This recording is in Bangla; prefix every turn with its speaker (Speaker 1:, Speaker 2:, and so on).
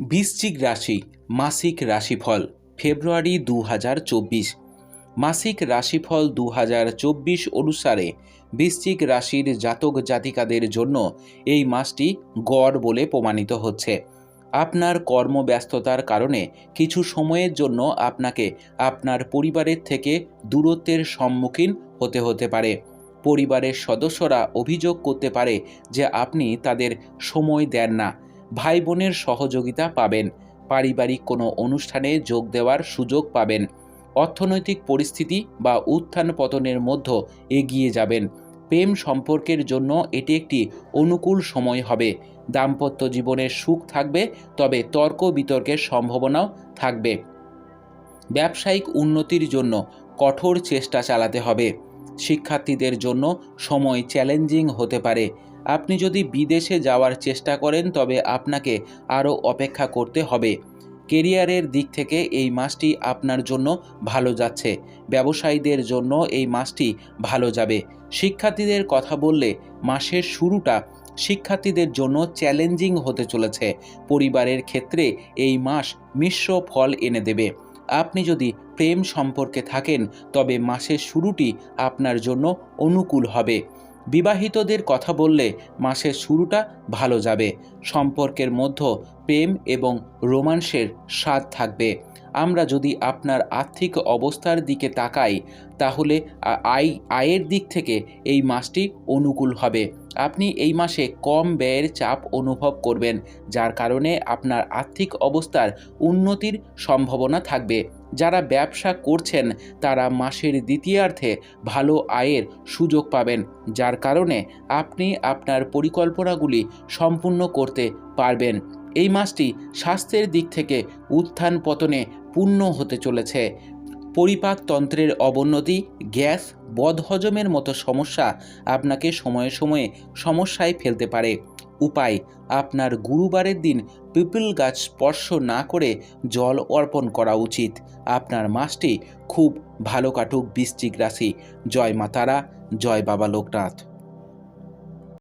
Speaker 1: বৃশ্চিক রাশি মাসিক রাশিফল ফেব্রুয়ারি ২০২৪। মাসিক রাশিফল ২০২৪ অনুসারে বৃশ্চিক রাশির জাতক জাতিকাদের জন্য এই মাসটি গড় বলে প্রমাণিত হচ্ছে। আপনার কর্মব্যস্ততার কারণে কিছু সময়ের জন্য আপনাকে আপনার পরিবারের থেকে দূরত্বের সম্মুখীন হতে পারে। পরিবারের সদস্যরা অভিযোগ করতে পারে যে আপনি তাদের সময় দেন না। ভাই বোনের সহযোগিতা পাবেন। পারিবারিক কোনো অনুষ্ঠানে যোগ দেওয়ার সুযোগ পাবেন। অর্থনৈতিক পরিস্থিতি বা উত্থান পতনের মধ্যে এগিয়ে যাবেন। প্রেম সম্পর্কের জন্য এটি একটি অনুকূল সময় হবে। দাম্পত্য জীবনের সুখ থাকবে, তবে তর্ক বিতর্কের সম্ভাবনাও থাকবে। ব্যবসায়িক উন্নতির জন্য কঠোর চেষ্টা চালাতে হবে। শিক্ষার্থীদের জন্য সময় চ্যালেঞ্জিং হতে পারে। আপনি যদি বিদেশে যাওয়ার চেষ্টা করেন তবে আপনাকে আরও অপেক্ষা করতে হবে। কেরিয়ারের দিক থেকে এই মাসটি আপনার জন্য ভালো যাচ্ছে। ব্যবসায়ীদের জন্য এই মাসটি ভালো যাবে। শিক্ষার্থীদের কথা বললে মাসের শুরুটা শিক্ষার্থীদের জন্য চ্যালেঞ্জিং হতে চলেছে। পরিবারের ক্ষেত্রে এই মাস মিশ্র ফল এনে দেবে। আপনি যদি প্রেম সম্পর্কে থাকেন তবে মাসের শুরুটি আপনার জন্য অনুকূল হবে। বিবাহিতদের কথা বললে মাসের শুরুটা ভালো যাবে। সম্পর্কের মধ্যে প্রেম এবং রোমান্সের স্বাদ থাকবে। আমরা যদি আপনার আর্থিক অবস্থার দিকে তাকাই তাহলে আয়ের দিক থেকে এই মাসটি অনুকূল হবে। আপনি এই মাসে কম ব্যয়ের চাপ অনুভব করবেন, যার কারণে আপনার আর্থিক অবস্থার উন্নতির সম্ভাবনা থাকবে। যারা ব্যবসা করছেন তারা মাসের দ্বিতীয়ার্ধে ভালো আয়ের সুযোগ পাবেন, যার কারণে আপনি আপনার পরিকল্পনাগুলি সম্পূর্ণ করতে পারবেন। এই মাসটি স্বাস্থ্যের দিক থেকে উত্থান পতনে পূর্ণ হতে চলেছে। পরিপাকতন্ত্রের অবনতি, গ্যাস, বদহজমের মতো সমস্যা আপনাকে সময়ে সময়ে সমস্যায় ফেলতে পারে। উপায়: আপনার গুরুবারের দিন পিপল গাছ স্পর্শ না করে জল অর্পণ করা উচিত। আপনার মাসটি খুব ভালো কাটুক বৃশ্চিক রাশি। জয় মা তারা, জয় বাবা লোকনাথ।